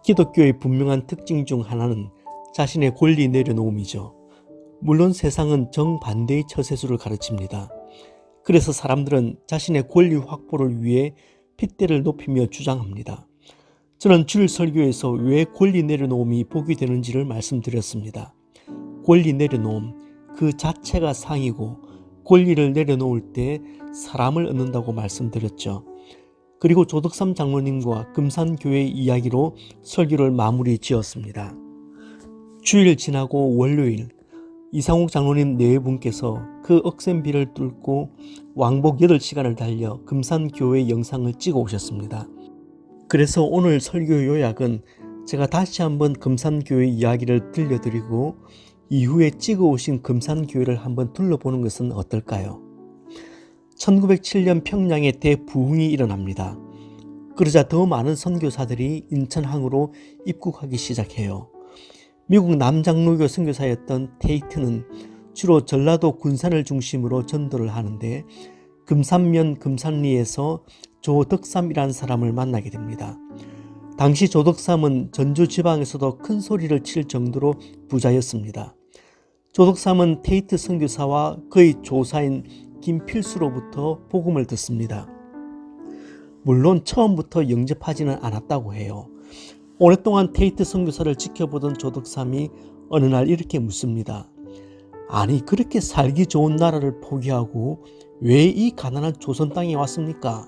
기독교의 분명한 특징 중 하나는 자신의 권리 내려놓음이죠. 물론 세상은 정반대의 처세술을 가르칩니다. 그래서 사람들은 자신의 권리 확보를 위해 핏대를 높이며 주장합니다. 저는 주일 설교에서 왜 권리 내려놓음이 복이 되는지를 말씀드렸습니다. 권리 내려놓음 그 자체가 상이고 권리를 내려놓을 때 사람을 얻는다고 말씀드렸죠. 그리고 조덕삼 장로님과 금산교회 이야기로 설교를 마무리 지었습니다. 주일 지나고 월요일 이상욱 장로님 네 분께서 그 억센비를 뚫고 왕복 8시간을 달려 금산교회 영상을 찍어 오셨습니다. 그래서 오늘 설교 요약은 제가 다시 한번 금산교회 이야기를 들려드리고 이후에 찍어 오신 금산교회를 한번 둘러보는 것은 어떨까요? 1907년 평양에 대부흥이 일어납니다. 그러자 더 많은 선교사들이 인천항으로 입국하기 시작해요. 미국 남장로교 선교사였던 테이트는 주로 전라도 군산을 중심으로 전도를 하는데 금산면 금산리에서 조덕삼이라는 사람을 만나게 됩니다. 당시 조덕삼은 전주 지방에서도 큰 소리를 칠 정도로 부자였습니다. 조덕삼은 테이트 선교사와 그의 조사인 김필수로부터 복음을 듣습니다. 물론 처음부터 영접하지는 않았다고 해요. 오랫동안 테이트 선교사를 지켜보던 조덕삼이 어느 날 이렇게 묻습니다. 아니 그렇게 살기 좋은 나라를 포기하고 왜 이 가난한 조선 땅에 왔습니까?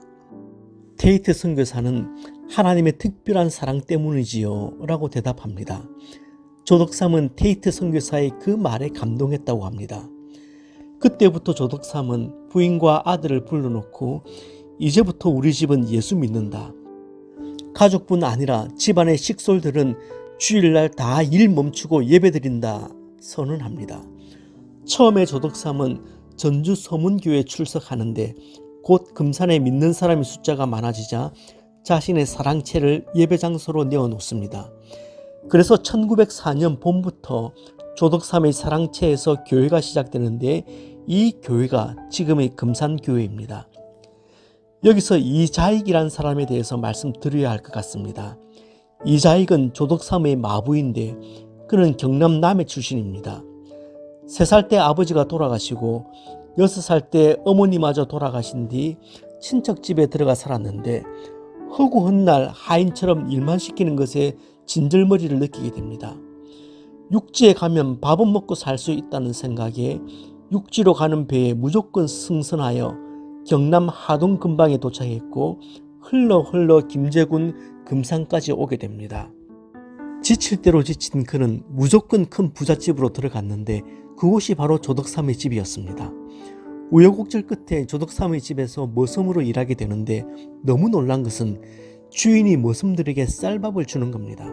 테이트 선교사는 하나님의 특별한 사랑 때문이지요 라고 대답합니다. 조덕삼은 테이트 선교사의 그 말에 감동했다고 합니다. 그때부터 조덕삼은 부인과 아들을 불러놓고 이제부터 우리 집은 예수 믿는다. 가족뿐 아니라 집안의 식솔들은 주일날 다 일 멈추고 예배드린다 선언합니다. 처음에 조덕삼은 전주 서문교에 출석하는데 곧 금산에 믿는 사람의 숫자가 많아지자 자신의 사랑채를 예배 장소로 내어놓습니다. 그래서 1904년 봄부터 조덕삼의 사랑채에서 교회가 시작되는데 이 교회가 지금의 금산교회입니다. 여기서 이자익이라는 사람에 대해서 말씀드려야 할 것 같습니다. 이자익은 조덕삼의 마부인데 그는 경남 남해 출신입니다. 3살 때 아버지가 돌아가시고 6살 때 어머니마저 돌아가신 뒤 친척집에 들어가 살았는데 허구한 날 하인처럼 일만 시키는 것에 진절머리를 느끼게 됩니다. 육지에 가면 밥은 먹고 살 수 있다는 생각에 육지로 가는 배에 무조건 승선하여 경남 하동 근방에 도착했고 흘러 김제군 금산까지 오게 됩니다. 지칠 대로 지친 그는 무조건 큰 부잣집으로 들어갔는데 그곳이 바로 조덕삼의 집이었습니다. 우여곡절 끝에 조덕삼의 집에서 머슴으로 일하게 되는데 너무 놀란 것은 주인이 머슴들에게 쌀밥을 주는 겁니다.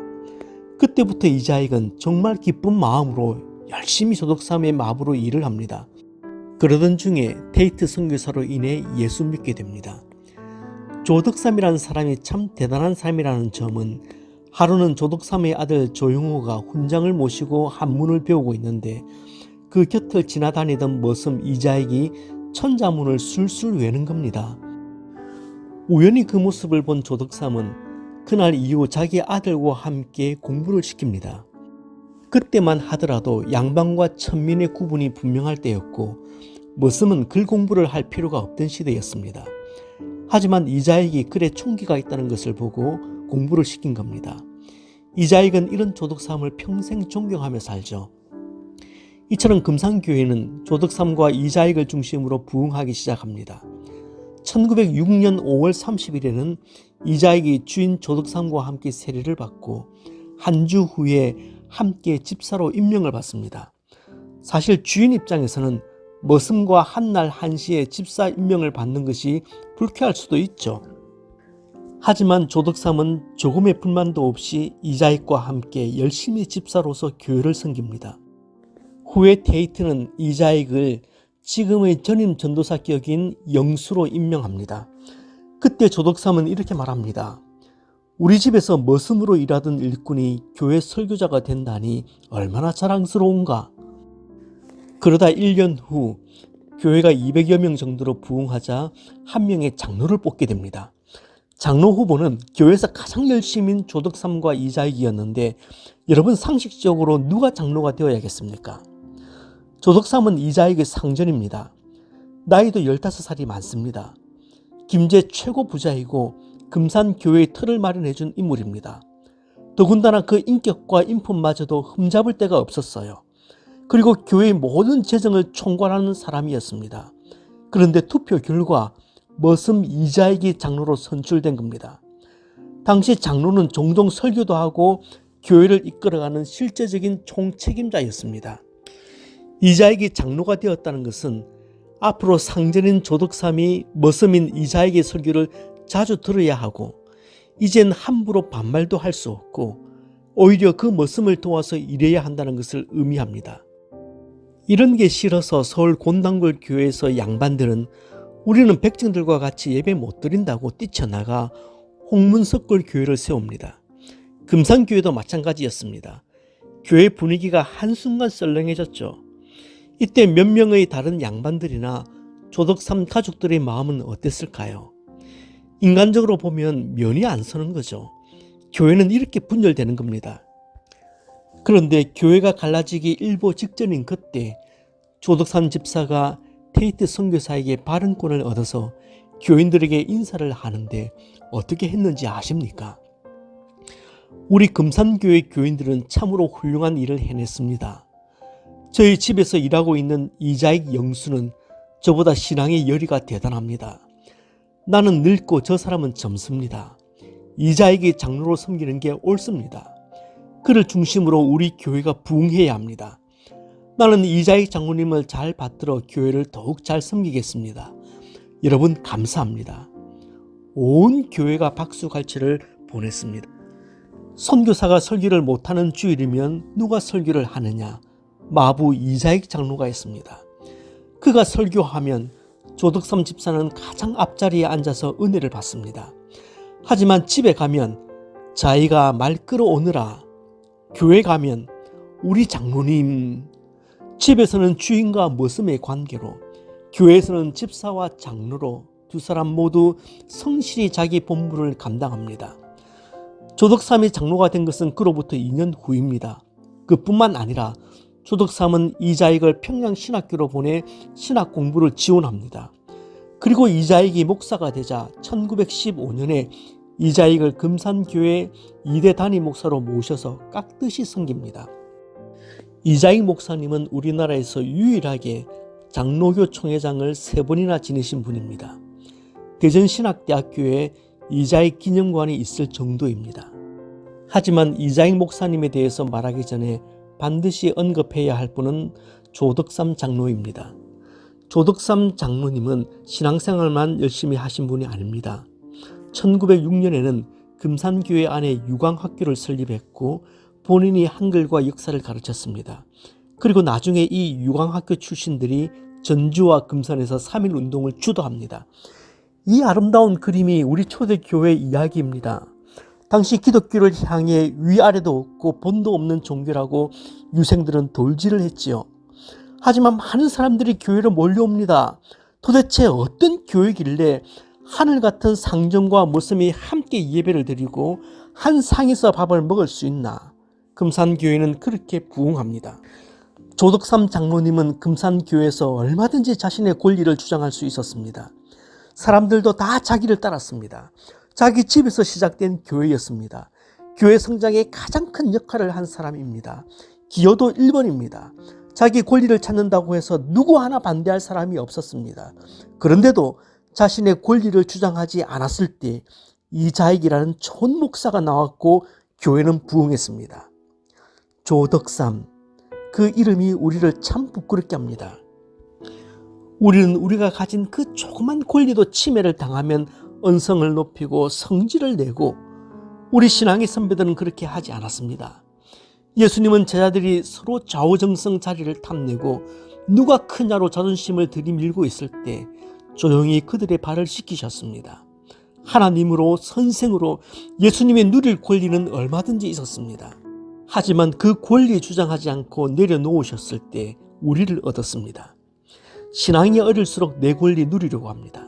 그때부터 이자익은 정말 기쁜 마음으로 열심히 조덕삼의 마부로 일을 합니다. 그러던 중에 테이트 선교사로 인해 예수 믿게 됩니다. 조덕삼이라는 사람이 참 대단한 사람이라는 점은 하루는 조덕삼의 아들 조용호가 훈장을 모시고 한문을 배우고 있는데 그 곁을 지나다니던 머슴 이자익이 천자문을 술술 외는 겁니다. 우연히 그 모습을 본 조덕삼은 그날 이후 자기 아들과 함께 공부를 시킵니다. 그때만 하더라도 양반과 천민의 구분이 분명할 때였고 머슴은 글 공부를 할 필요가 없던 시대였습니다. 하지만 이자익이 글에 총기가 있다는 것을 보고 공부를 시킨 겁니다. 이자익은 이런 조덕삼을 평생 존경하며 살죠. 이처럼 금산교회는 조덕삼과 이자익을 중심으로 부흥하기 시작합니다. 1906년 5월 30일에는 이자익이 주인 조덕삼과 함께 세례를 받고 한 주 후에 함께 집사로 임명을 받습니다. 사실 주인 입장에서는 머슴과 한날 한시에 집사 임명을 받는 것이 불쾌할 수도 있죠. 하지만 조덕삼은 조금의 불만도 없이 이자익과 함께 열심히 집사로서 교회를 섬깁니다. 후에 테이트는 이자익을 지금의 전임 전도사 격인 영수로 임명합니다. 그때 조덕삼은 이렇게 말합니다. 우리 집에서 머슴으로 일하던 일꾼이 교회 설교자가 된다니 얼마나 자랑스러운가. 그러다 1년 후 교회가 200여 명 정도로 부흥하자 한 명의 장로를 뽑게 됩니다. 장로 후보는 교회에서 가장 열심인 조덕삼과 이자익이었는데 여러분 상식적으로 누가 장로가 되어야겠습니까? 조덕삼은 이자익의 상전입니다. 나이도 15살이 많습니다. 김제 최고 부자이고 금산교회의 틀을 마련해준 인물입니다. 더군다나 그 인격과 인품마저도 흠잡을 데가 없었어요. 그리고 교회의 모든 재정을 총괄하는 사람이었습니다. 그런데 투표 결과 머슴 이자익이 장로로 선출된 겁니다. 당시 장로는 종종 설교도 하고 교회를 이끌어가는 실제적인 총책임자였습니다. 이자익이 장로가 되었다는 것은 앞으로 상전인 조덕삼이 머슴인 이자익의 설교를 자주 들어야 하고 이젠 함부로 반말도 할 수 없고 오히려 그 머슴을 도와서 일해야 한다는 것을 의미합니다. 이런 게 싫어서 서울 곤당골 교회에서 양반들은 우리는 백정들과 같이 예배 못 드린다고 뛰쳐나가 홍문석골 교회를 세웁니다. 금산교회도 마찬가지였습니다. 교회 분위기가 한순간 썰렁해졌죠. 이때 몇 명의 다른 양반들이나 조덕삼 가족들의 마음은 어땠을까요? 인간적으로 보면 면이 안 서는 거죠. 교회는 이렇게 분열되는 겁니다. 그런데 교회가 갈라지기 일보 직전인 그때 조덕삼 집사가 테이트 선교사에게 발언권을 얻어서 교인들에게 인사를 하는데 어떻게 했는지 아십니까? 우리 금산교회 교인들은 참으로 훌륭한 일을 해냈습니다. 저희 집에서 일하고 있는 이자익 영수는 저보다 신앙의 열의가 대단합니다. 나는 늙고 저 사람은 젊습니다. 이자익이 장로로 섬기는 게 옳습니다. 그를 중심으로 우리 교회가 부흥해야 합니다. 나는 이자익 장로님을 잘 받들어 교회를 더욱 잘 섬기겠습니다. 여러분 감사합니다. 온 교회가 박수갈채를 보냈습니다. 선교사가 설교를 못하는 주일이면 누가 설교를 하느냐? 마부 이자익 장로가 했습니다. 그가 설교하면 조덕삼 집사는 가장 앞자리에 앉아서 은혜를 받습니다. 하지만 집에 가면 자기가 말 끌어오느라, 교회 가면 우리 장로님, 집에서는 주인과 머슴의 관계로, 교회에서는 집사와 장로로 두 사람 모두 성실히 자기 본분을 감당합니다. 조덕삼이 장로가 된 것은 그로부터 2년 후입니다. 그뿐만 아니라 조덕삼은 이자익을 평양신학교로 보내 신학 공부를 지원합니다. 그리고 이자익이 목사가 되자 1915년에 이자익을 금산교회 2대 단임 목사로 모셔서 깍듯이 섬깁니다. 이자익 목사님은 우리나라에서 유일하게 장로교 총회장을 3번이나 지내신 분입니다. 대전신학대학교에 이자익 기념관이 있을 정도입니다. 하지만 이자익 목사님에 대해서 말하기 전에 반드시 언급해야 할 분은 조덕삼 장로입니다. 조덕삼 장로님은 신앙생활만 열심히 하신 분이 아닙니다. 1906년에는 금산교회 안에 유광학교를 설립했고 본인이 한글과 역사를 가르쳤습니다. 그리고 나중에 이 유광학교 출신들이 전주와 금산에서 3.1 운동을 주도합니다. 이 아름다운 그림이 우리 초대교회 이야기입니다. 당시 기독교를 향해 위아래도 없고 본도 없는 종교라고 유생들은 돌질을 했지요. 하지만 많은 사람들이 교회로 몰려옵니다. 도대체 어떤 교회길래 하늘 같은 상전과 머슴이 함께 예배를 드리고 한 상에서 밥을 먹을 수 있나? 금산교회는 그렇게 부흥합니다. 조덕삼 장로님은 금산교회에서 얼마든지 자신의 권리를 주장할 수 있었습니다. 사람들도 다 자기를 따랐습니다. 자기 집에서 시작된 교회였습니다. 교회 성장에 가장 큰 역할을 한 사람입니다. 기여도 1번입니다. 자기 권리를 찾는다고 해서 누구 하나 반대할 사람이 없었습니다. 그런데도 자신의 권리를 주장하지 않았을 때 이자익이라는 촌 목사가 나왔고 교회는 부흥했습니다. 조덕삼, 그 이름이 우리를 참 부끄럽게 합니다. 우리는 우리가 가진 그 조그만 권리도 침해를 당하면 언성을 높이고 성질을 내고, 우리 신앙의 선배들은 그렇게 하지 않았습니다. 예수님은 제자들이 서로 좌우정성 자리를 탐내고 누가 크냐로 자존심을 들이밀고 있을 때 조용히 그들의 발을 씻기셨습니다. 하나님으로 선생으로 예수님의 누릴 권리는 얼마든지 있었습니다. 하지만 그 권리 주장하지 않고 내려놓으셨을 때 우리를 얻었습니다. 신앙이 어릴수록 내 권리 누리려고 합니다.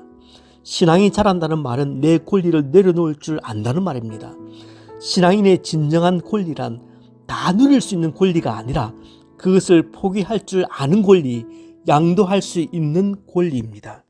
신앙이 자란다는 말은 내 권리를 내려놓을 줄 안다는 말입니다. 신앙인의 진정한 권리란 다 누릴 수 있는 권리가 아니라 그것을 포기할 줄 아는 권리, 양도할 수 있는 권리입니다.